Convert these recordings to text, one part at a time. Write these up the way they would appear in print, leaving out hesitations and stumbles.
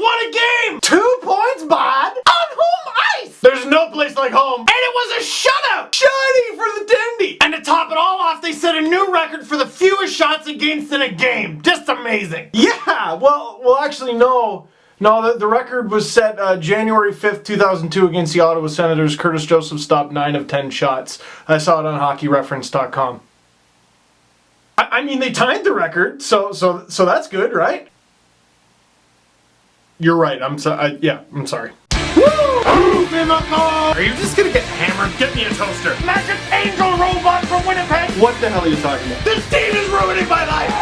won a game! 2 points, bud! On home ice! There's no place like home. And it was a shutout! Shiny for the Dendy! And to top it all off, they set a new record for the fewest shots against in a game. Just amazing. Yeah, well, actually, no. No, the record was set January 5th, 2002 against the Ottawa Senators. Curtis Joseph stopped 9 of 10 shots. I saw it on hockeyreference.com. I mean, they tied the record, so that's good, right? You're right. I'm sorry. I'm sorry. Woo! Are you just gonna get hammered? Get me a toaster. Magic Angel Robot from Winnipeg. What the hell are you talking about? This team is ruining my life.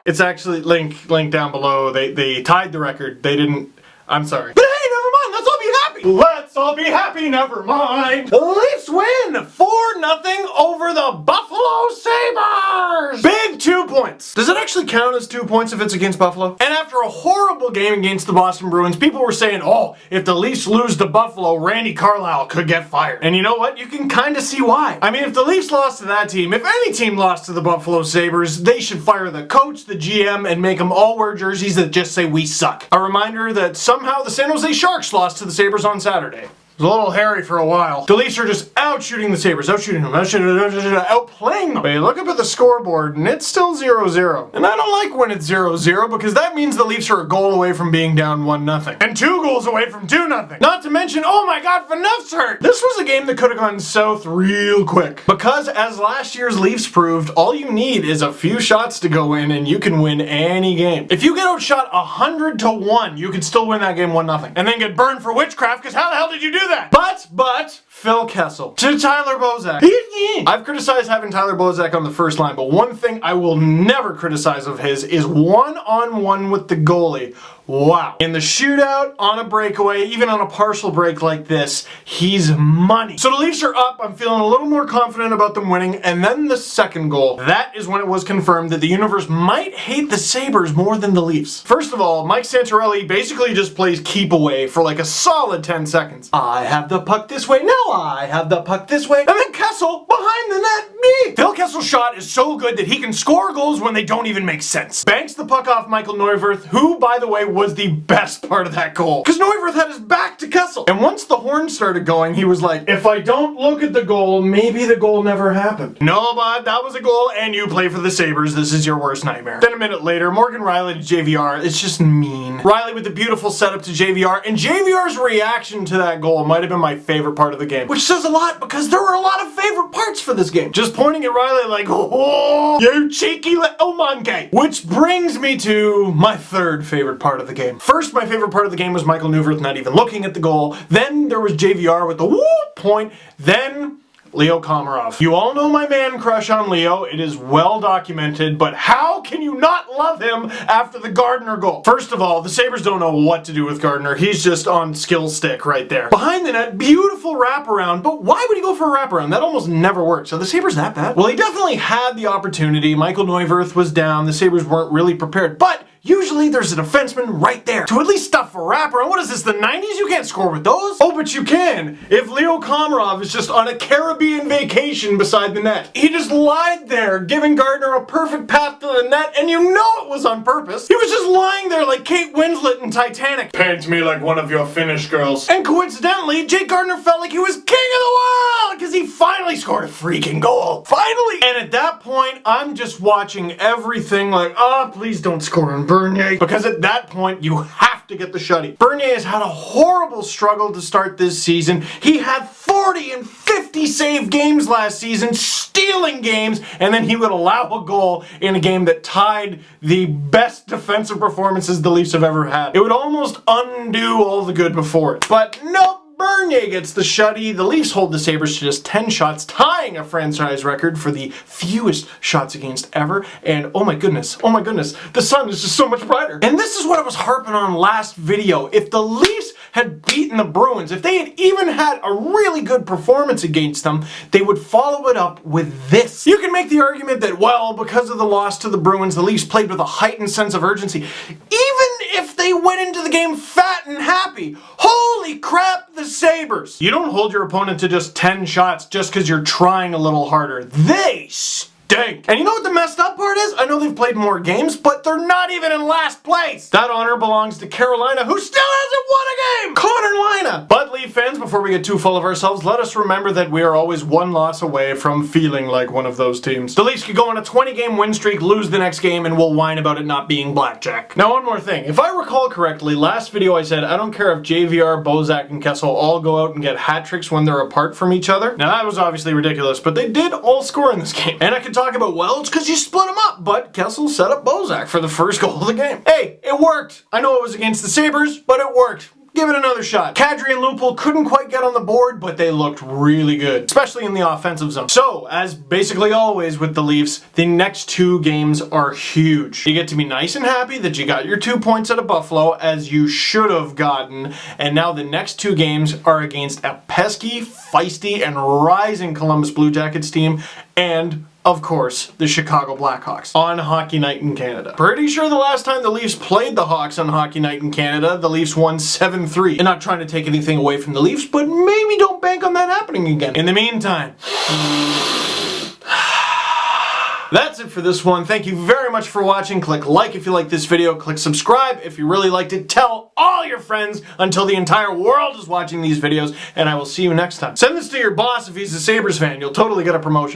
It's actually link down below. They tied the record. They didn't. I'm sorry. But hey, never mind. Let's all be happy. Let's all be happy. Never mind. The Leafs win 4-0 over the Buffalo Sabres. Big 2 points. Does it actually count as 2 points if it's against Buffalo? And after a horrible game against the Boston Bruins, people were saying, oh, if the Leafs lose to Buffalo, Randy Carlyle could get fired. And you know what? You can kind of see why. I mean, if the Leafs lost to that team, if any team lost to the Buffalo Sabres, they should fire the coach, the GM, and make them all wear jerseys that just say we suck. A reminder that somehow the San Jose Sharks lost to the Sabres on Saturday. It was a little hairy for a while. The Leafs are just out-shooting the Sabres, out-shooting them, outplaying them. But you look up at the scoreboard, and it's still 0-0. And I don't like when it's 0-0, because that means the Leafs are a goal away from being down 1-0. And 2 goals away from 2-0. Not to mention, oh my god, Phaneuf's hurt! This was a game that could have gone south real quick. Because, as last year's Leafs proved, all you need is a few shots to go in, and you can win any game. If you get outshot 100-1, you can still win that game 1-0. And then get burned for witchcraft, because how the hell did you do that? But, Phil Kessel. To Tyler Bozak. I've criticized having Tyler Bozak on the first line, but one thing I will never criticize of his is one-on-one with the goalie. Wow. In the shootout, on a breakaway, even on a partial break like this, he's money. So the Leafs are up. I'm feeling a little more confident about them winning. And then the second goal. That is when it was confirmed that the universe might hate the Sabres more than the Leafs. First of all, Mike Santorelli basically just plays keep away for like a solid 10 seconds. I have the puck this way. No, I have the puck this way. And then Kessel behind the net. Me. Phil Kessel's shot is so good that he can score goals when they don't even make sense. Banks the puck off Michael Neuwirth, who, by the way, was the best part of that goal. Because Neuwirth had his back to Kessel. And once the horn started going, he was like, if I don't look at the goal, maybe the goal never happened. No, bud, that was a goal, and you play for the Sabres. This is your worst nightmare. Then a minute later, Morgan Rielly to JVR. It's just mean. Rielly with the beautiful setup to JVR, and JVR's reaction to that goal might have been my favorite part of the game. Which says a lot, because there were a lot of favorite parts for this game. Just pointing at Rielly like, oh, you cheeky little monkey. Which brings me to my third favorite part of the game. First, my favorite part of the game was Michael Neuwirth not even looking at the goal. Then there was JVR with the whoop point. Then Leo Komarov. You all know my man crush on Leo. It is well documented, but how can you not love him after the Gardner goal? First of all, the Sabres don't know what to do with Gardner. He's just on skill stick right there. Behind the net, beautiful wraparound, but why would he go for a wraparound? That almost never works. Are the Sabres that bad? Well, he definitely had the opportunity. Michael Neuwirth was down. The Sabres weren't really prepared, but usually there's a defenseman right there to at least stuff a wraparound. What is this, the 90s? You can't score with those. Oh, but you can. If Leo Komarov is just on a Caribbean vacation beside the net. He just lied there, giving Gardner a perfect path to the net, and you know it was on purpose. He was just lying there like Kate Winslet in Titanic. Paint me like one of your Finnish girls. And coincidentally, Jake Gardner felt like he was king of the world because he finally scored a freaking goal. Finally! And at that point, I'm just watching everything like, oh, please don't score on Bernier. Because at that point, you have to get the shutty. Bernier has had a horrible struggle to start this season. He had 40 and 50 save games last season, stealing games, and then he would allow a goal in a game that tied the best defensive performances the Leafs have ever had. It would almost undo all the good before it. But nope. Bernier gets the shutty. The Leafs hold the Sabres to just 10 shots, tying a franchise record for the fewest shots against ever. And oh my goodness, the sun is just so much brighter. And this is what I was harping on last video. If the Leafs had beaten the Bruins, if they had even had a really good performance against them, they would follow it up with this. You can make the argument that, well, because of the loss to the Bruins, the Leafs played with a heightened sense of urgency. Even if they went into the game fat and happy, holy crap, the Sabres. You don't hold your opponent to just 10 shots just because you're trying a little harder. They stink. And you know what the messed up part is? I know they've played more games, but they're not even in last place. That honor belongs to Carolina, who still hasn't won a game. Carolina. But Leaf fans, before we get too full of ourselves, let us remember that we are always one loss away from feeling like one of those teams. The Leafs could go on a 20-game win streak, lose the next game, and we'll whine about it not being blackjack. Now, one more thing. If I recall correctly, last video I said I don't care if JVR, Bozak, and Kessel all go out and get hat tricks when they're apart from each other. Now, that was obviously ridiculous, but they did all score in this game. And I could talk about, well, it's because you split them up, but Kessel set up Bozak for the first goal of the game. Hey, it worked. I know it was against the Sabres, but it worked. Give it another shot. Kadri and Lupul couldn't quite get on the board, but they looked really good, especially in the offensive zone. So, as basically always with the Leafs, the next 2 games are huge. You get to be nice and happy that you got your 2 points out of Buffalo, as you should have gotten, and now the next 2 games are against a pesky, feisty, and rising Columbus Blue Jackets team, and of course, the Chicago Blackhawks on Hockey Night in Canada. Pretty sure the last time the Leafs played the Hawks on Hockey Night in Canada, the Leafs won 7-3. And not trying to take anything away from the Leafs, but maybe don't bank on that happening again. In the meantime, that's it for this one. Thank you very much for watching. Click like if you like this video. Click subscribe if you really liked it. Tell all your friends until the entire world is watching these videos, and I will see you next time. Send this to your boss if he's a Sabres fan. You'll totally get a promotion.